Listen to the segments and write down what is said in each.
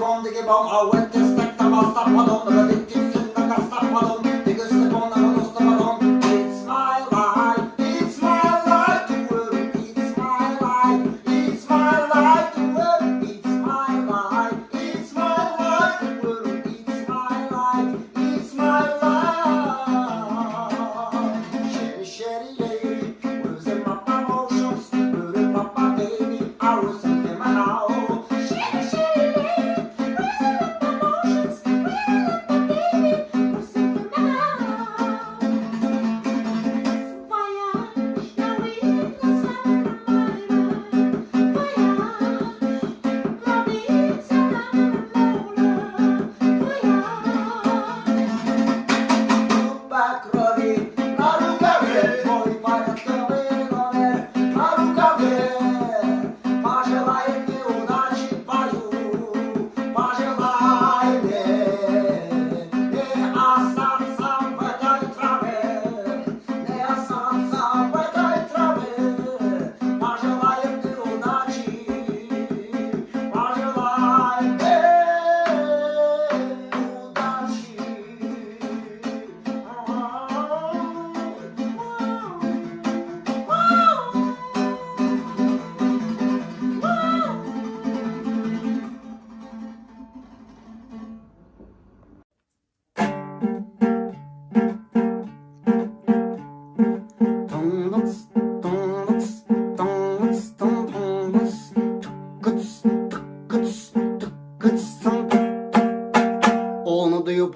on the give on a wet stack the master padon the dictis in the casta padon the gust on the most padon. It's my life, it's my life to work, it's my life, it's my life to work, it's my life, it's my life to work, it's my life, it's my life. Sherry, sherry, lady, losing my emotions, losing my baby, I was in my house.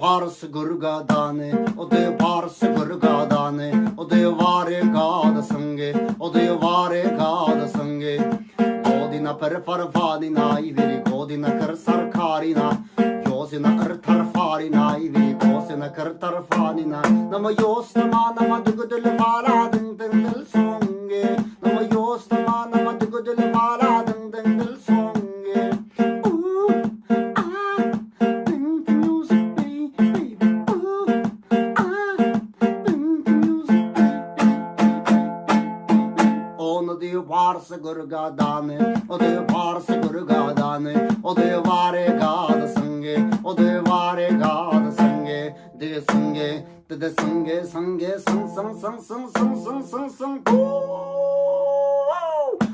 Parsı gurgadane, o de parsı gurgadane, o de vare gada sange, o de vare gada sange. Godina per farfadina iviri, godina kar sarkarina, yosina artar farina iviri, gosina kar tarfanina. Nama yostama nama dugudul vara ding ding dil songe, nama yostama nama dugudul vara ding ding dil songe. Parsı gurgadane, o de parsı gurgadane, o de vare gada sange, o de vare gada sange, de sange, de sange, sange, sang sang sang sang sang sang sang sang.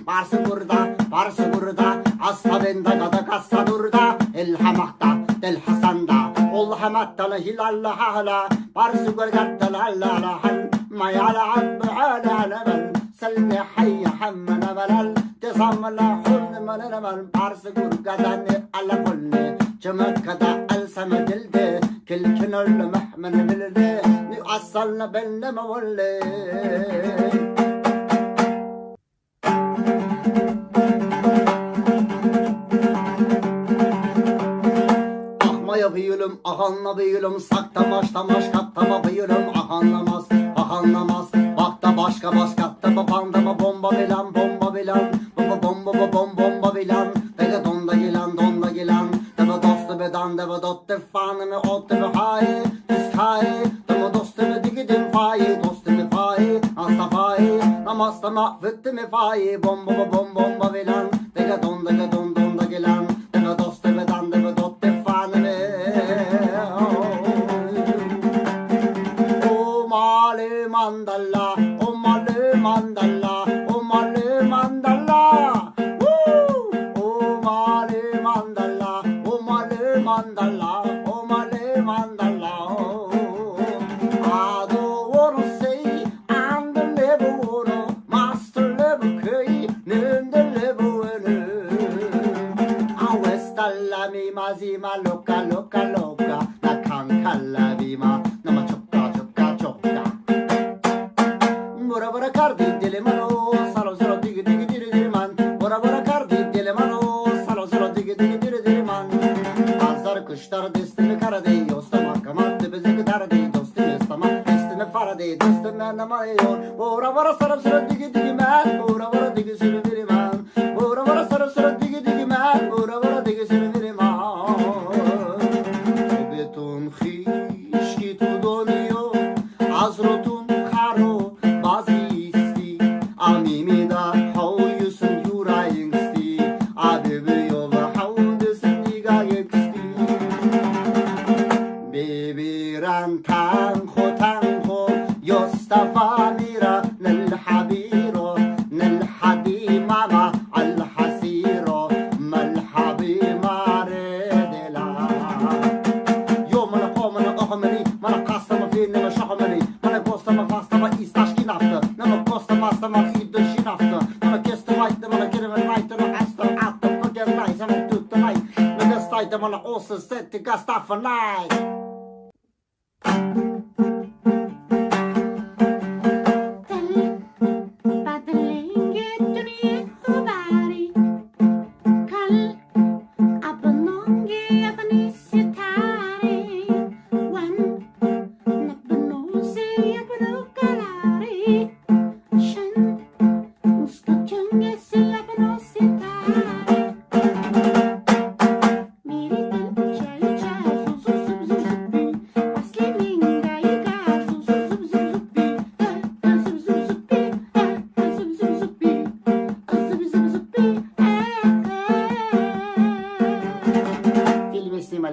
Parsı gurda, asta benda gada kassa durda, el hamakta, del hasanda, ol hamatta la hilalla hala, parsı gurgatta la la hal, mayala abba ala bal. Selne hayya hammana balal tisamla khul manana man parsı gurgadane ala kulle çamakkada al samadilde kilkinul mahman bilde ni asalna benne mawalle. Ahmaya bıyılım ahanla bıyılım sakta maş kattama bıyılım ahanlamaz ahanlamaz. Bakta başka babanda mı bomba bilan bomba bilan dega donda gilan deva dostu bedan deva dotte fanı otte be hay sky deva dostu me digidin fay dostu me fay astafay namasta mahvetti me fay bomba bilan dega donda gilan deva dostu bedan deva dotte fanı o male mandalla mandala, oh male mandala, oh male mandala, oh male mandala, oh male mandala. I don't wanna say I'm the level one, master level K, name the level one. I west alla mi mazima loca, na kankalla vima, na machuka. Bora kardi dile mano, salo digi diri man. Bora kardi dile mano, salo digi man. Azar kuşlar destini karade, yostama kamat bizi giderdi, dostum istama, destini farade, dostum anlamayor. Bora salo digi man, bora digi diri man. Bora salo digi man, bora digi diri man. Beton hiç ki tu doniyor, azrotun karo. Amimida how you sun yuraying sti abibi yova how this niga yeksti stayte man också sett gasta för nej.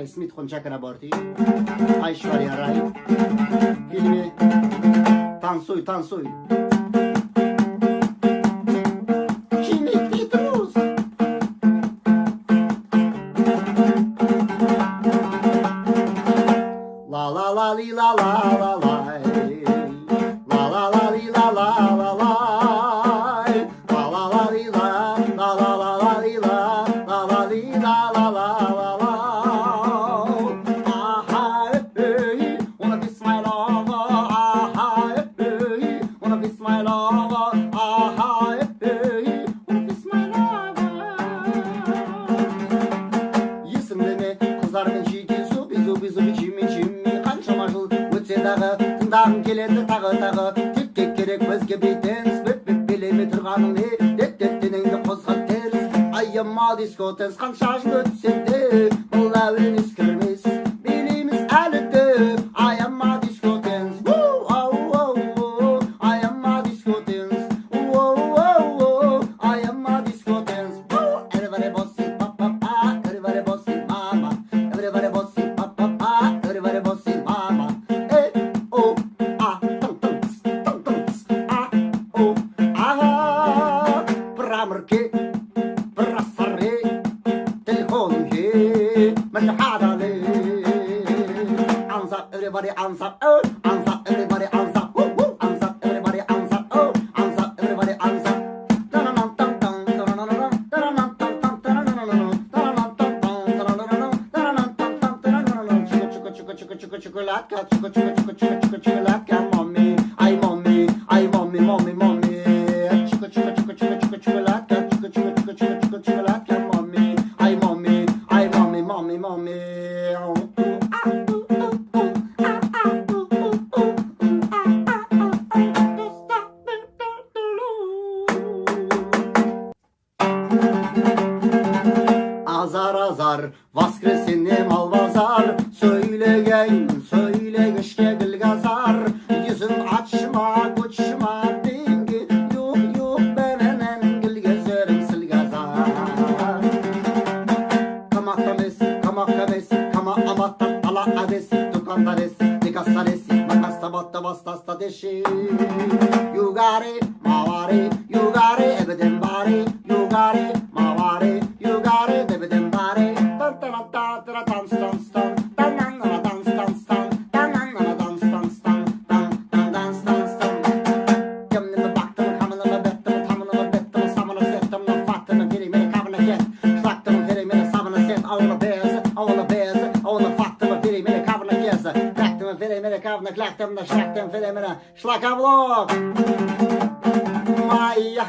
اسمیت خونچکن بارتی ایشوریا رای فیلم تانسوی چینی تیتروس لا لا لا لی لا لا لا لا لا لا لا لی لا لا لا لا لا لا لا لی لا لا لا لا لی لا لا لا لی لا لا لا Tındağım keledi tağı Tükkek gerek bizge bitens Bip bilemi tırganım Dettettinengde kozgat ters Ayyamma diskotens Kanşaş götsende Mılavrin iskirmiz Bilimiz elittir Ayyamma diskotens Ayyamma diskotens Ayyamma diskotens Everybody bossy pa pa pa Everybody bossy mama Everybody bossy pa pa pa Everybody bossy mama برامركي برصري تلفوني من حضري أنصر everybody أنصر أنصر everybody أنصر أنصر everybody أنصر أنصر everybody أنصر Chocolate, chocolate, mommy, ay mommy, ay mommy, mommy, mommy. Chocolate, mommy, ay mommy, ay mommy, mommy, mommy. Azar azar, vaskresini malvazar. Söyleyin, söyle keşke gılgazar. Yüzün açma, uçma, dingi. Yok benim gılgezerim silgazar. Kamak kama amatta ala adesi. Tukanda desi, dikassa desi. Makasta batta bastasta deşi. You got it, mavari, you got it, ebeden bari. You got it, mavari, you got it, ebeden bari. Tan tan tan tan tan tan tan. Slakten filmen, slakavlog. Maya,